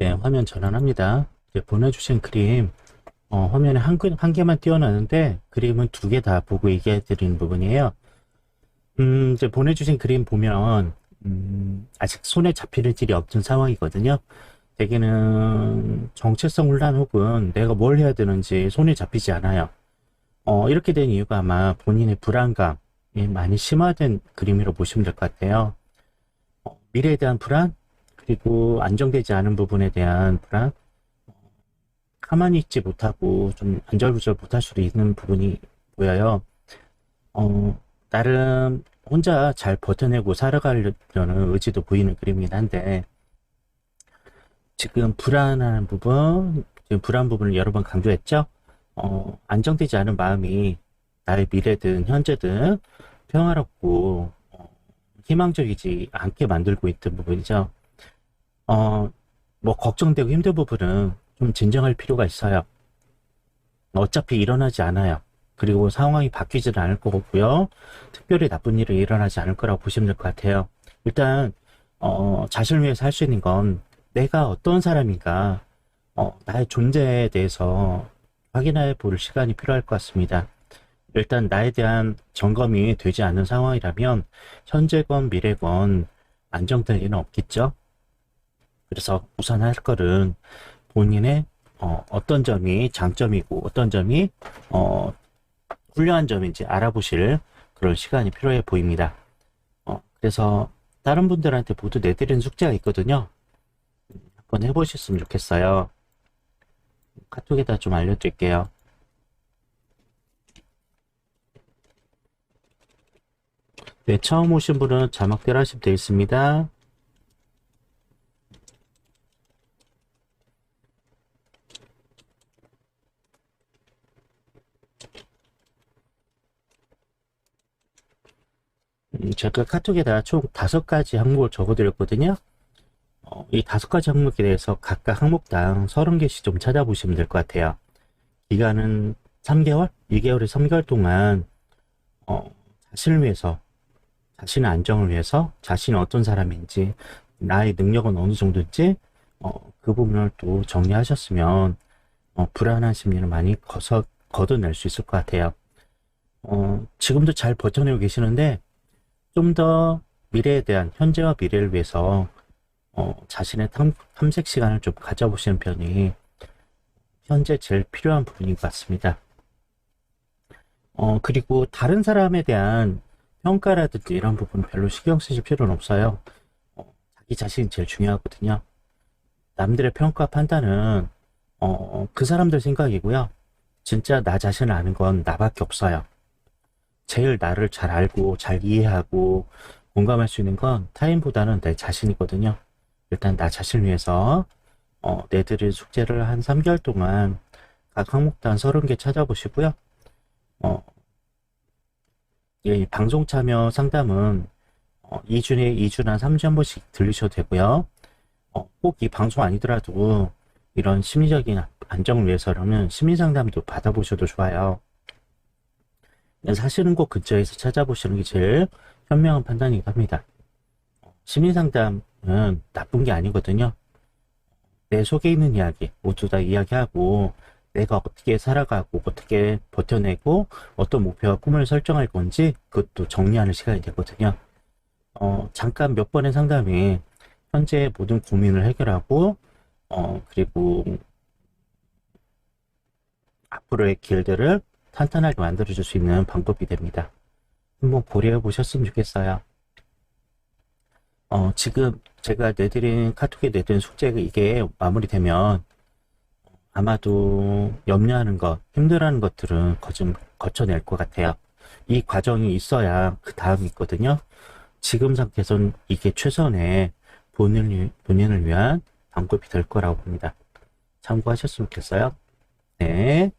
네, 화면 전환합니다. 이제 보내주신 그림, 화면에 한 개만 띄워놨는데, 그림은 두 개 다 보고 얘기해 드리는 부분이에요. 이제 보내주신 그림 보면, 아직 손에 잡히는 질이 없는 상황이거든요. 대개는 정체성 혼란 혹은 내가 뭘 해야 되는지 손에 잡히지 않아요. 이렇게 된 이유가 아마 본인의 불안감이 많이 심화된 그림이라고 보시면 될 것 같아요. 미래에 대한 불안, 그리고 안정되지 않은 부분에 대한 불안, 가만히 있지 못하고 좀 안절부절 못할 수도 있는 부분이 보여요. 나름 혼자 잘 버텨내고 살아가려는 의지도 보이는 그림이긴 한데, 지금 불안한 부분, 지금 불안 부분을 여러 번 강조했죠? 안정되지 않은 마음이 나의 미래든 현재든 평화롭고 희망적이지 않게 만들고 있던 부분이죠. 어, 뭐 걱정되고 힘든 부분은 좀 진정할 필요가 있어요. 어차피 일어나지 않아요. 그리고 상황이 바뀌지는 않을 거고요. 특별히 나쁜 일은 일어나지 않을 거라고 보시면 될 것 같아요. 일단 자신을 위해서 할 수 있는 건 내가 어떤 사람인가, 나의 존재에 대해서 확인해 볼 시간이 필요할 것 같습니다. 일단 나에 대한 점검이 되지 않은 상황이라면 현재건 미래건 안정될 일은 없겠죠. 그래서 우선 할 거는 본인의 어떤 점이 장점이고 어떤 점이 어, 훌륭한 점인지 알아보실 그런 시간이 필요해 보입니다. 그래서 다른 분들한테 모두 내드리는 숙제가 있거든요. 한번 해보셨으면 좋겠어요. 카톡에다 좀 알려드릴게요. 네, 처음 오신 분은 자막대로 하시면 되겠습니다. 제가 카톡에다 총 5가지 항목을 적어드렸거든요. 이 5가지 항목에 대해서 각각 항목당 30개씩 좀 찾아보시면 될 것 같아요. 기간은 3개월? 2개월에 3개월 동안 자신을 위해서, 자신의 안정을 위해서, 자신이 어떤 사람인지, 나의 능력은 어느 정도인지 그 부분을 또 정리하셨으면 불안한 심리를 많이 걷어낼 수 있을 것 같아요. 지금도 잘 버텨내고 계시는데 좀 더 미래에 대한 현재와 미래를 위해서 자신의 탐색 시간을 좀 가져보시는 편이 현재 제일 필요한 부분인 것 같습니다. 그리고 다른 사람에 대한 평가라든지 이런 부분 별로 신경 쓰실 필요는 없어요. 자기 자신이 제일 중요하거든요. 남들의 평가 판단은 그 사람들 생각이고요. 진짜 나 자신을 아는 건 나밖에 없어요. 제일 나를 잘 알고 잘 이해하고 공감할 수 있는 건 타인보다는 내 자신이거든요. 일단 나 자신을 위해서 내드릴 숙제를 한 3개월 동안 각 항목당 30개 찾아보시고요. 이 방송 참여 상담은 2주나 3주에 한 번씩 들리셔도 되고요. 꼭 이 방송 아니더라도 이런 심리적인 안정을 위해서라면 심리상담도 받아보셔도 좋아요. 사실은 꼭 근처에서 찾아보시는 게 제일 현명한 판단이기도 합니다. 심리상담은 나쁜 게 아니거든요. 내 속에 있는 이야기 모두 다 이야기하고 내가 어떻게 살아가고 어떻게 버텨내고 어떤 목표와 꿈을 설정할 건지 그것도 정리하는 시간이 되거든요. 잠깐 몇 번의 상담이 현재의 모든 고민을 해결하고 그리고 앞으로의 길들을 탄탄하게 만들어줄 수 있는 방법이 됩니다. 한번 고려해 보셨으면 좋겠어요. 지금 제가 내드린 카톡에 내드린 숙제가 이게 마무리되면 아마도 염려하는 것, 힘들어하는 것들은 좀 거쳐낼 것 같아요. 이 과정이 있어야 그 다음이 있거든요. 지금 상태에선 이게 최선의 본인을 위한 방법이 될 거라고 봅니다. 참고하셨으면 좋겠어요. 네.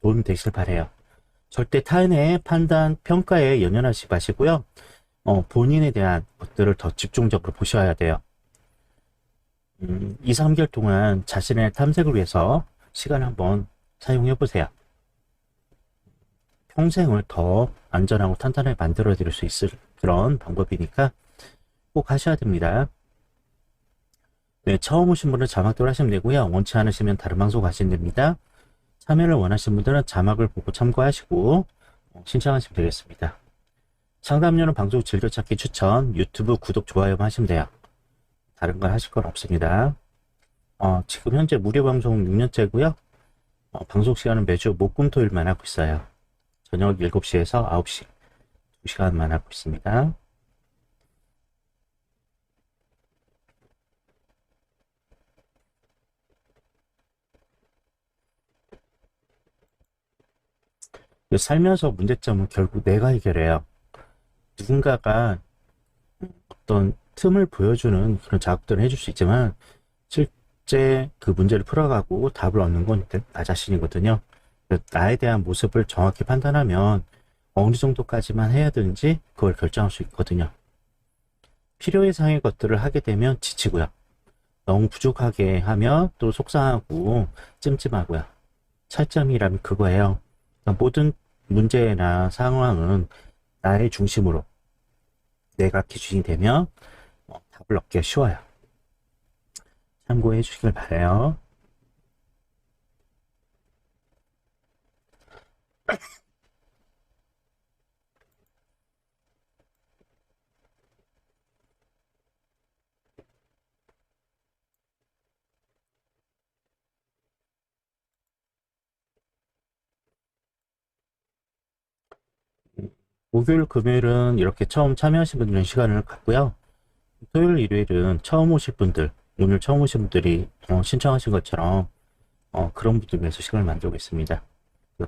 도움이 되시길 바래요. 절대 타인의 판단, 평가에 연연하지 마시고요. 본인에 대한 것들을 더 집중적으로 보셔야 돼요. 2, 3개월 동안 자신의 탐색을 위해서 시간 한번 사용해 보세요. 평생을 더 안전하고 탄탄하게 만들어 드릴 수 있을 그런 방법이니까 꼭 하셔야 됩니다. 네, 처음 오신 분은 자막대로 하시면 되고요. 원치 않으시면 다른 방송 가시면 됩니다. 참여를 원하시는 분들은 자막을 보고 참고하시고 신청하시면 되겠습니다. 상담료는 방송 즐겨찾기 추천, 유튜브 구독, 좋아요만 하시면 돼요. 다른 걸 하실 건 없습니다. 지금 현재 무료 방송 6년째고요. 방송 시간은 매주 목, 금, 토일만 하고 있어요. 저녁 7시에서 9시 2시간만 하고 있습니다. 살면서 문제점은 결국 내가 해결해요. 누군가가 어떤 틈을 보여주는 그런 작업들을 해줄 수 있지만 실제 그 문제를 풀어가고 답을 얻는 건 나 자신이거든요. 나에 대한 모습을 정확히 판단하면 어느 정도까지만 해야 되는지 그걸 결정할 수 있거든요. 필요 이상의 것들을 하게 되면 지치고요. 너무 부족하게 하면 또 속상하고 찜찜하고요. 차점이라면 그거예요. 그러니까 모든 문제나 상황은 나의 중심으로 내가 기준이 되면 답을 얻기가 쉬워요. 참고해 주시길 바라요. 목요일, 금요일은 이렇게 처음 참여하신 분들은 시간을 갖고요. 토요일, 일요일은 처음 오실 분들, 오늘 처음 오신 분들이 신청하신 것처럼 그런 분들 위해서 시간을 만들고 있습니다.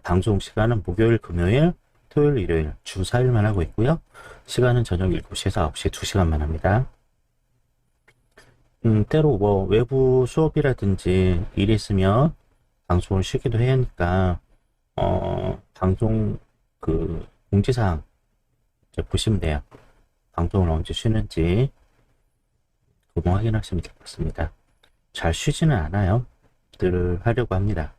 방송 시간은 목요일, 금요일, 토요일, 일요일 주 4일만 하고 있고요. 시간은 저녁 7시에서 9시 2시간만 합니다. 때로 뭐 외부 수업이라든지 일이 있으면 방송을 쉬기도 해야 하니까 방송 그 공지사항 보시면 돼요. 방송을 언제 쉬는지 그거 확인하시면 될 것 같습니다. 잘 쉬지는 않아요. 늘 하려고 합니다.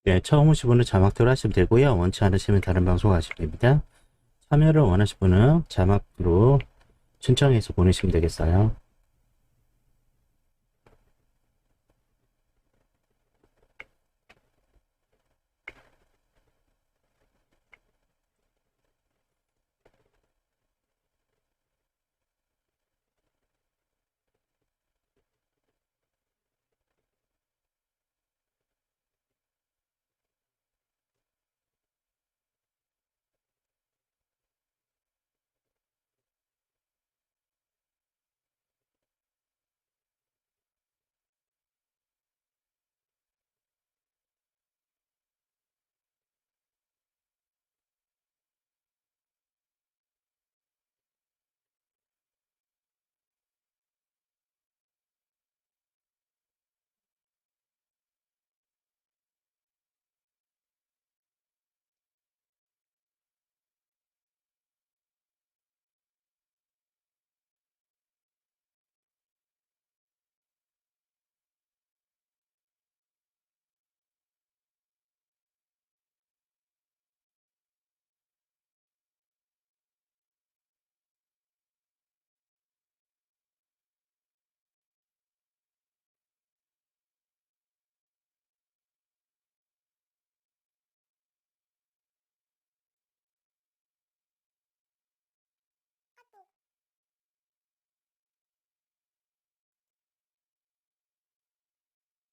네, 처음 오신 분은 자막대로 하시면 되고요. 원치 않으시면 다른 방송 하시면 됩니다. 참여를 원하시는 분은 자막으로 신청해서 보내시면 되겠어요.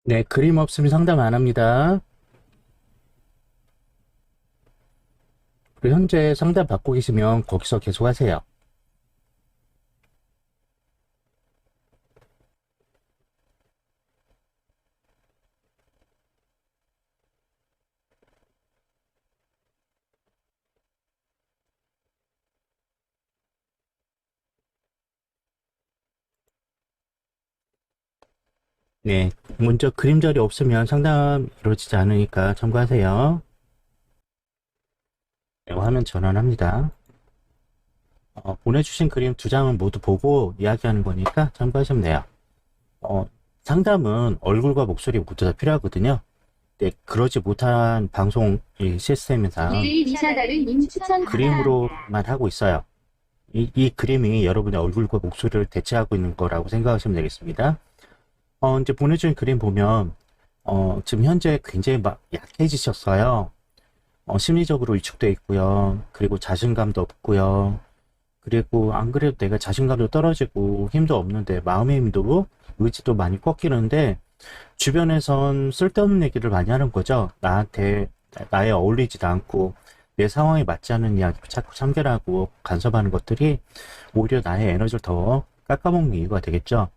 네, 그림 없으면 상담 안 합니다. 그리고 현재 상담 받고 계시면 거기서 계속 하세요. 네, 먼저 그림 자리 없으면 상담 이루어지지 않으니까 참고하세요. 네, 화면 전환합니다. 보내주신 그림 두 장은 모두 보고 이야기하는 거니까 참고하시면 돼요. 어, 상담은 얼굴과 목소리 모두 다 필요하거든요. 네, 그러지 못한 방송 이 시스템상 리샤다르님 추천 그림으로만 하고 있어요. 이 그림이 여러분의 얼굴과 목소리를 대체하고 있는 거라고 생각하시면 되겠습니다. 이제 보내준 그림 보면, 지금 현재 굉장히 막 약해지셨어요. 심리적으로 위축돼 있고요. 그리고 자신감도 없고요. 그리고 안 그래도 내가 자신감도 떨어지고 힘도 없는데 마음의 힘도 의지도 많이 꺾이는데 주변에선 쓸데없는 얘기를 많이 하는 거죠. 나에 어울리지도 않고 내 상황에 맞지 않는 이야기 자꾸 참견하고 간섭하는 것들이 오히려 나의 에너지를 더 깎아먹는 이유가 되겠죠.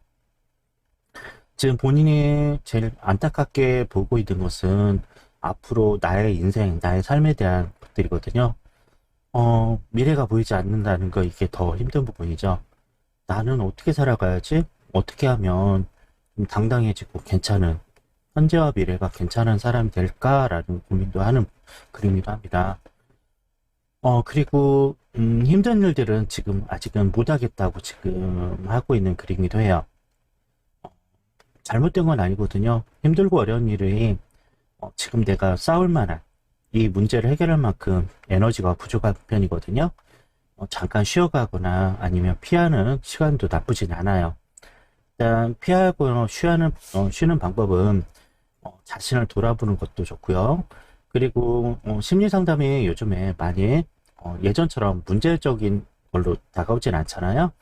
지금 본인이 제일 안타깝게 보고 있는 것은 앞으로 나의 인생, 나의 삶에 대한 것들이거든요. 미래가 보이지 않는다는 거 이게 더 힘든 부분이죠. 나는 어떻게 살아가야지? 어떻게 하면 좀 당당해지고 괜찮은, 현재와 미래가 괜찮은 사람이 될까라는 고민도 하는 그림이기도 합니다. 그리고, 힘든 일들은 지금 아직은 못하겠다고 지금 하고 있는 그림이기도 해요. 잘못된 건 아니거든요. 힘들고 어려운 일이 지금 내가 싸울 만한 이 문제를 해결할 만큼 에너지가 부족한 편이거든요. 잠깐 쉬어가거나 아니면 피하는 시간도 나쁘진 않아요. 일단 피하고 쉬는 방법은 자신을 돌아보는 것도 좋고요. 그리고 심리 상담이 요즘에 많이 예전처럼 문제적인 걸로 다가오진 않잖아요.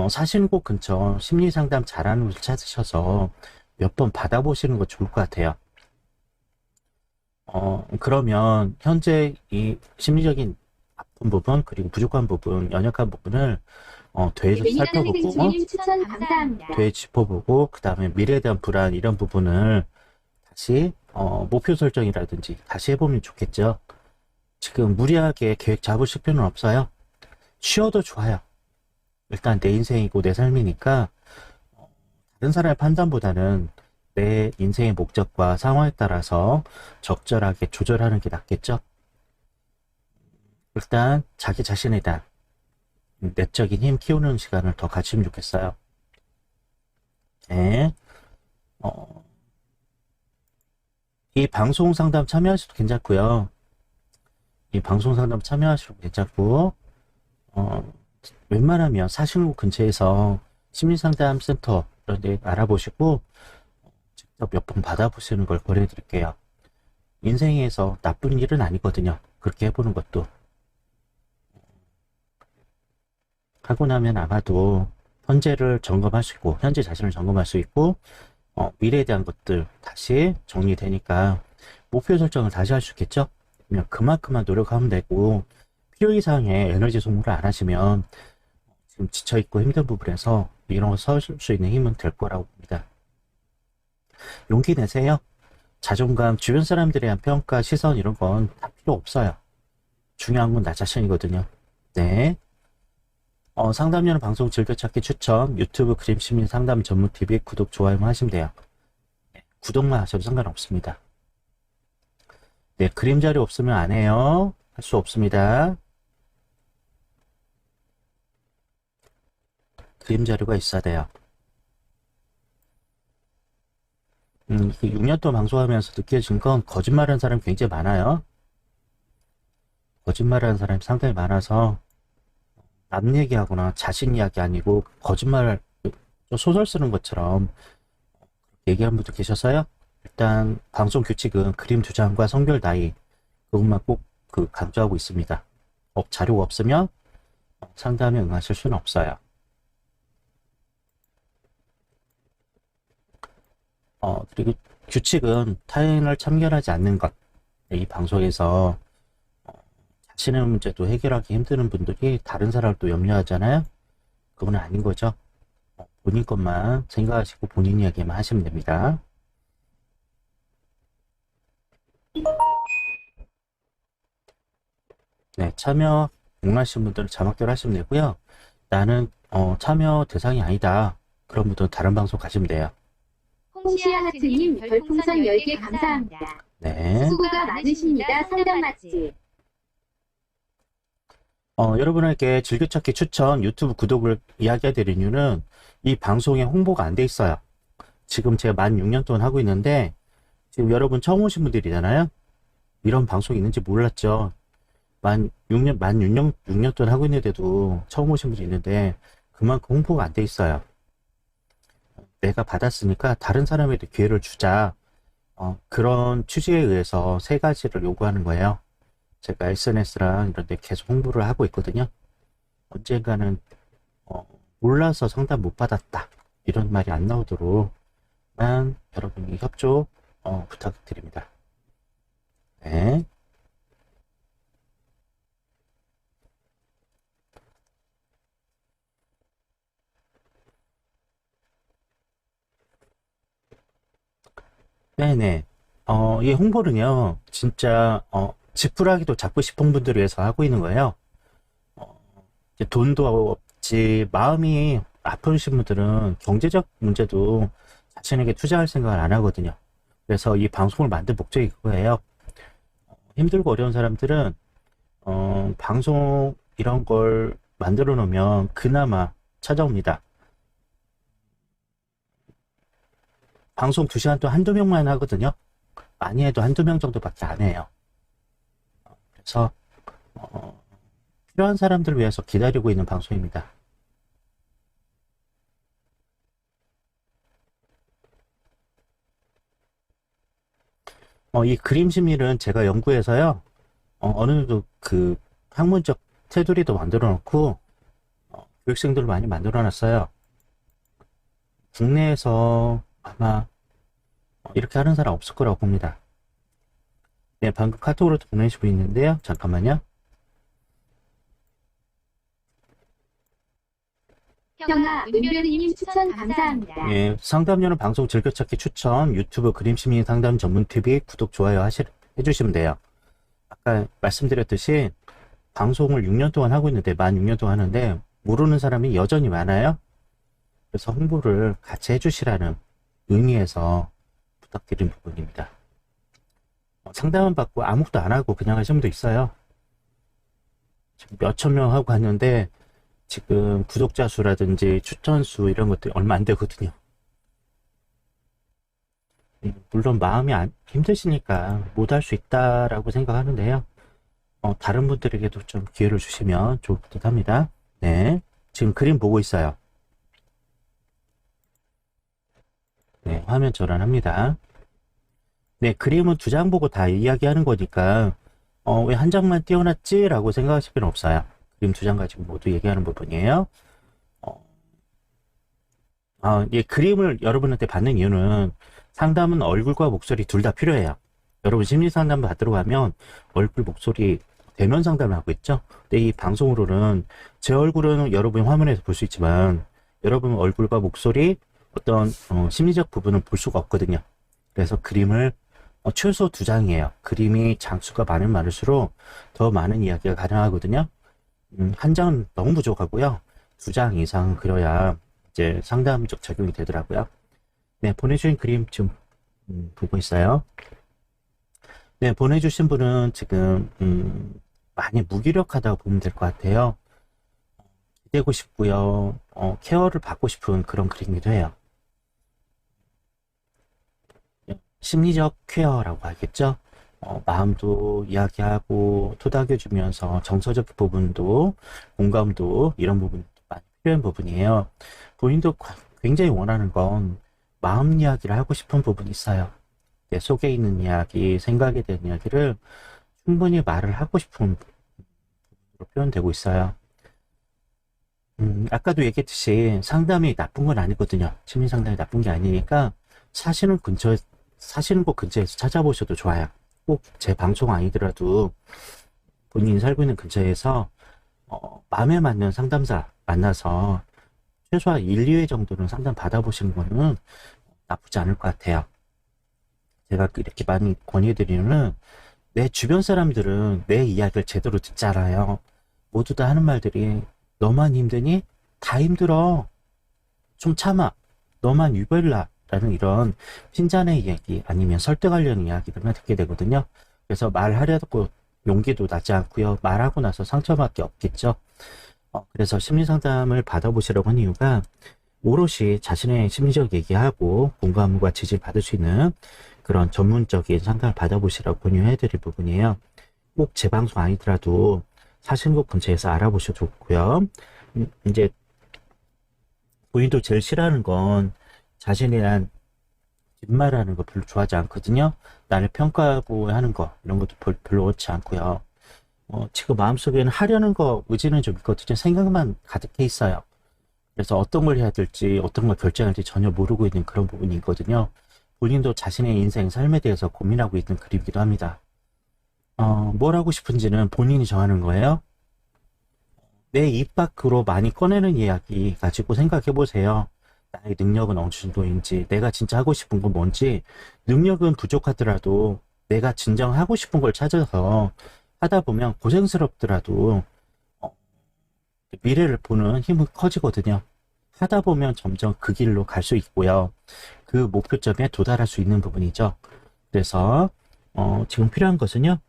사시는 곳 근처 심리 상담 잘하는 곳을 찾으셔서 몇 번 받아보시는 거 좋을 것 같아요. 그러면 현재 이 심리적인 아픈 부분, 그리고 부족한 부분, 연약한 부분을 되짚 예민한 살펴보고, 주님 추천 감사합니다. 되짚어보고, 그 다음에 미래에 대한 불안, 이런 부분을 다시, 목표 설정이라든지 다시 해보면 좋겠죠. 지금 무리하게 계획 잡으실 필요는 없어요. 쉬어도 좋아요. 일단 내 인생이고 내 삶이니까, 다른 사람의 판단보다는 내 인생의 목적과 상황에 따라서 적절하게 조절하는 게 낫겠죠? 일단 자기 자신에 대한 내적인 힘 키우는 시간을 더 가지면 좋겠어요. 네. 어, 이 방송 상담 참여하셔도 괜찮고요. 이 방송 상담 참여하셔도 괜찮고, 어, 웬만하면 사시는 곳 근처에서 심리상담 센터 이런 데 알아보시고, 직접 몇 번 받아보시는 걸 권해드릴게요. 인생에서 나쁜 일은 아니거든요. 그렇게 해보는 것도. 하고 나면 아마도 현재를 점검하시고, 현재 자신을 점검할 수 있고, 미래에 대한 것들 다시 정리되니까 목표 설정을 다시 할 수 있겠죠? 그냥 그만큼만 노력하면 되고, 필요 이상의 에너지 소모를 안 하시면 지금 지쳐있고 힘든 부분에서 이런 거 설 수 있는 힘은 될 거라고 봅니다. 용기 내세요. 자존감, 주변 사람들에 대한 평가, 시선 이런 건 다 필요 없어요. 중요한 건 나 자신이거든요. 네. 상담료는 방송 즐겨찾기 추천, 유튜브 그림 시민 상담 전문 TV 구독, 좋아요만 하시면 돼요. 네, 구독만 하셔도 상관없습니다. 네, 그림 자료 없으면 안 해요. 할 수 없습니다. 그림 자료가 있어야 돼요. 6년 동안 방송하면서 느껴진 건 거짓말하는 사람이 굉장히 많아요. 거짓말하는 사람이 상당히 많아서 남 얘기하거나 자신 이야기 아니고 거짓말 소설 쓰는 것처럼 얘기하는 분도 계셔서요. 일단 방송 규칙은 그림 두 장과 성별 나이 그것만 꼭 강조하고 있습니다. 자료가 없으면 상담에 응하실 수는 없어요. 그리고 규칙은 타인을 참견하지 않는 것. 이 방송에서 자신의 문제도 해결하기 힘드는 분들이 다른 사람을 또 염려하잖아요. 그건 아닌 거죠. 본인 것만 생각하시고 본인 이야기만 하시면 됩니다. 네, 참여 원하시는 분들은 자막대로 하시면 되고요. 나는 참여 대상이 아니다. 그런 분들은 다른 방송 가시면 돼요. 홍시아하트님 별풍선 10개 감사합니다. 네. 수고가 많으십니다. 상담 맛집. 여러분에게 즐겨찾기 추천 유튜브 구독을 이야기해드린 이유는 이 방송에 홍보가 안 돼 있어요. 지금 제가 만 6년 동안 하고 있는데 지금 여러분 처음 오신 분들이잖아요. 이런 방송이 있는지 몰랐죠. 만 6년 동안 하고 있는데도 처음 오신 분이 있는데 그만큼 홍보가 안 돼 있어요. 내가 받았으니까 다른 사람에게 기회를 주자. 그런 취지에 의해서 세 가지를 요구하는 거예요. 제가 SNS랑 이런 데 계속 홍보를 하고 있거든요. 언젠가는 몰라서 상담 못 받았다. 이런 말이 안 나오도록만 여러분이 협조 부탁드립니다. 네. 네네. 이 홍보는요, 진짜, 지푸라기도 잡고 싶은 분들을 위해서 하고 있는 거예요. 이제 돈도 없지, 마음이 아프신 분들은 경제적 문제도 자신에게 투자할 생각을 안 하거든요. 그래서 이 방송을 만든 목적이 그거예요. 힘들고 어려운 사람들은, 방송 이런 걸 만들어 놓으면 그나마 찾아옵니다. 방송 2시간 동안 한두 명만 하거든요. 많이 해도 한두 명 정도밖에 안 해요. 그래서 필요한 사람들을 위해서 기다리고 있는 방송입니다. 이 그림 심리는 제가 연구해서요. 어느 정도 그 학문적 테두리도 만들어 놓고 교육생들을 많이 만들어 놨어요. 국내에서 아마 이렇게 하는 사람 없을 거라고 봅니다. 네, 방금 카톡으로 보내시고 있는데요. 잠깐만요. 형아, 은별이님 추천 감사합니다. 예, 상담료는 방송 즐겨찾기 추천, 유튜브 그림심리 상담 전문 TV 구독, 좋아요 해주시면 돼요. 아까 말씀드렸듯이 방송을 6년 동안 하고 있는데, 만 6년 동안 하는데, 모르는 사람이 여전히 많아요. 그래서 홍보를 같이 해주시라는 의미에서 부탁드린 부분입니다. 상담은 받고 아무것도 안 하고 그냥 하시는 분도 있어요. 지금 몇천 명 하고 갔는데 지금 구독자 수라든지 추천 수 이런 것들이 얼마 안 되거든요. 물론 마음이 힘드시니까 못 할 수 있다라고 생각하는데요. 다른 분들에게도 좀 기회를 주시면 좋을 듯 합니다. 네, 지금 그림 보고 있어요. 네, 화면 전환합니다. 네, 그림은 2장 보고 다 이야기하는 거니까 왜 한 장만 띄워놨지? 라고 생각하실 필요는 없어요. 그림 2장 가지고 모두 얘기하는 부분이에요. 이 그림을 여러분한테 받는 이유는 상담은 얼굴과 목소리 둘 다 필요해요. 여러분 심리 상담 받으러 가면 얼굴, 목소리 대면 상담을 하고 있죠. 근데 이 방송으로는 제 얼굴은 여러분이 화면에서 볼 수 있지만 여러분 얼굴과 목소리 어떤 심리적 부분을 볼 수가 없거든요. 그래서 그림을 최소 2장이에요. 그림이 장수가 많을수록 더 많은 이야기가 가능하거든요. 한 장은 너무 부족하고요. 2장 이상 그려야 이제 상담적 적용이 되더라고요. 네, 보내주신 그림 좀 보고 있어요. 네, 보내주신 분은 지금 많이 무기력하다고 보면 될 것 같아요. 기대고 싶고요. 케어를 받고 싶은 그런 그림이기도 해요. 심리적 퀘어라고 하겠죠. 마음도 이야기하고 토닥여주면서 정서적 부분도 공감도 이런 부분 많이 필요한 부분이에요. 본인도 굉장히 원하는 건 마음 이야기를 하고 싶은 부분이 있어요. 내 속에 있는 이야기, 생각에 대한 이야기를 충분히 말을 하고 싶은 부분으로 표현되고 있어요. 아까도 얘기했듯이 상담이 나쁜 건 아니거든요. 심리 상담이 나쁜 게 아니니까 사실은 근처에 사시는 곳 근처에서 찾아보셔도 좋아요. 꼭 제 방송 아니더라도 본인이 살고 있는 근처에서 마음에 맞는 상담사 만나서 최소한 1, 2회 정도는 상담 받아보시는 거는 나쁘지 않을 것 같아요. 제가 이렇게 많이 권유해드리는 내 주변 사람들은 내 이야기를 제대로 듣지 않아요. 모두 다 하는 말들이 너만 힘드니? 다 힘들어. 좀 참아. 너만 유별나. 라는 이런 핀잔의 이야기 아니면 설득하려는 이야기들만 듣게 되거든요. 그래서 말하려고 용기도 나지 않고요. 말하고 나서 상처밖에 없겠죠. 그래서 심리상담을 받아보시라고 한 이유가 오롯이 자신의 심리적 얘기하고 공감과 지지를 받을 수 있는 그런 전문적인 상담을 받아보시라고 권유해드릴 부분이에요. 꼭 제 방송 아니더라도 사시는 곳 근처에서 알아보셔도 좋고요. 이제 본인도 제일 싫어하는 건 자신에 대한 뒷말하는 거 별로 좋아하지 않거든요. 나를 평가하고 하는 거 이런 것도 별로 옳지 않고요. 지금 마음속에는 하려는 거 의지는 좀 있거든요. 생각만 가득해 있어요. 그래서 어떤 걸 해야 될지 어떤 걸 결정해야 될지 전혀 모르고 있는 그런 부분이 있거든요. 본인도 자신의 인생 삶에 대해서 고민하고 있는 그림이기도 합니다. 뭘 하고 싶은지는 본인이 정하는 거예요. 내 입 밖으로 많이 꺼내는 이야기 가지고 생각해 보세요. 나의 능력은 어느 정도인지, 내가 진짜 하고 싶은 건 뭔지. 능력은 부족하더라도 내가 진정 하고 싶은 걸 찾아서 하다 보면 고생스럽더라도 미래를 보는 힘은 커지거든요. 하다 보면 점점 그 길로 갈 수 있고요. 그 목표점에 도달할 수 있는 부분이죠. 그래서 지금 필요한 것은요.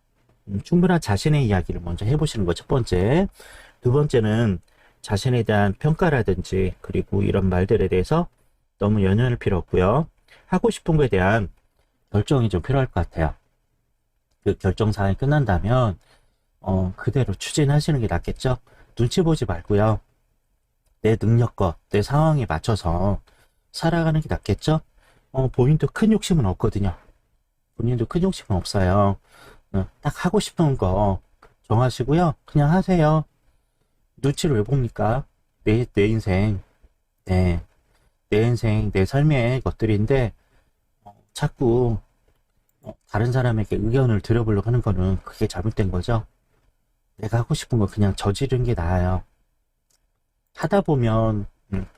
충분한 자신의 이야기를 먼저 해보시는 거 첫 번째. 두 번째는 자신에 대한 평가라든지 그리고 이런 말들에 대해서 너무 연연할 필요 없고요. 하고 싶은 거에 대한 결정이 좀 필요할 것 같아요. 그 결정 사항이 끝난다면 그대로 추진하시는 게 낫겠죠. 눈치 보지 말고요. 내 능력과 내 상황에 맞춰서 살아가는 게 낫겠죠. 본인도 큰 욕심은 없거든요. 본인도 큰 욕심은 없어요. 딱 하고 싶은 거 정하시고요. 그냥 하세요. 눈치를 왜 봅니까? 내 인생, 내 인생, 내 삶의 것들인데 자꾸 다른 사람에게 의견을 들어보려고 하는 거는 그게 잘못된 거죠. 내가 하고 싶은 거 그냥 저지르는 게 나아요. 하다 보면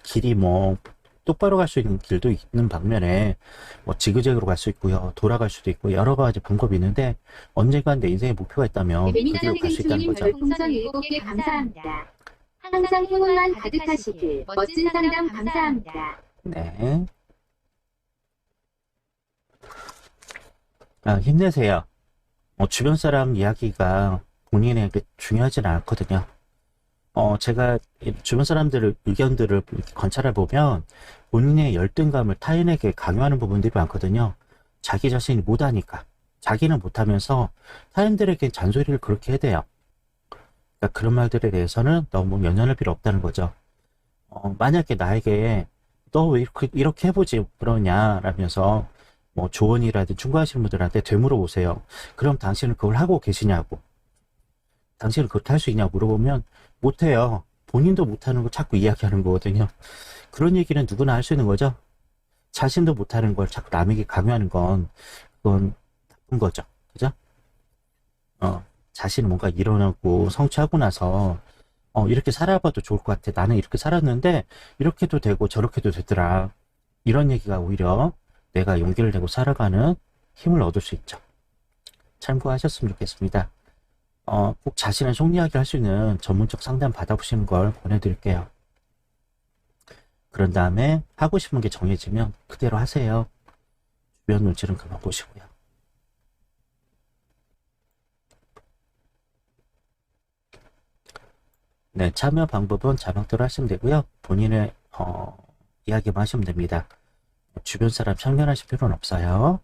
길이 뭐 똑바로 갈 수 있는 길도 있는 반면에 뭐 지그재그로 갈 수 있고요. 돌아갈 수도 있고 여러 가지 방법이 있는데 언젠간 내 인생의 목표가 있다면 그 길로 갈 수 있다는 거죠. 별풍선 7개 감사합니다. 항상 행운만 가득하시길. 멋진 상담 감사합니다. 네. 힘내세요. 주변 사람 이야기가 본인에게 중요하지는 않거든요. 제가 주변 사람들의 의견들을 관찰해 보면 본인의 열등감을 타인에게 강요하는 부분들이 많거든요. 자기 자신이 못하니까. 자기는 못하면서 타인들에게 잔소리를 그렇게 해대요. 그러니까 그런 말들에 대해서는 너무 연연할 필요 없다는 거죠. 만약에 나에게 너 왜 이렇게 해보지 그러냐 라면서 뭐 조언이라든지 충고하시는 분들한테 되물어보세요. 그럼 당신은 그걸 하고 계시냐고. 당신은 그렇게 할 수 있냐고 물어보면 못해요. 본인도 못하는 거 자꾸 이야기하는 거거든요. 그런 얘기는 누구나 할 수 있는 거죠. 자신도 못하는 걸 자꾸 남에게 강요하는 건 그건 나쁜 거죠. 그죠? 자신이 뭔가 일어나고 성취하고 나서 이렇게 살아봐도 좋을 것 같아. 나는 이렇게 살았는데 이렇게도 되고 저렇게도 되더라. 이런 얘기가 오히려 내가 용기를 내고 살아가는 힘을 얻을 수 있죠. 참고하셨으면 좋겠습니다. 꼭 자신의 속 이야기를 할 수 있는 전문적 상담 받아보시는 걸 권해드릴게요. 그런 다음에 하고 싶은 게 정해지면 그대로 하세요. 주변 눈치는 그만 보시고요. 네, 참여 방법은 자막대로 하시면 되고요. 본인의 이야기만 하시면 됩니다. 주변 사람 참견하실 필요는 없어요.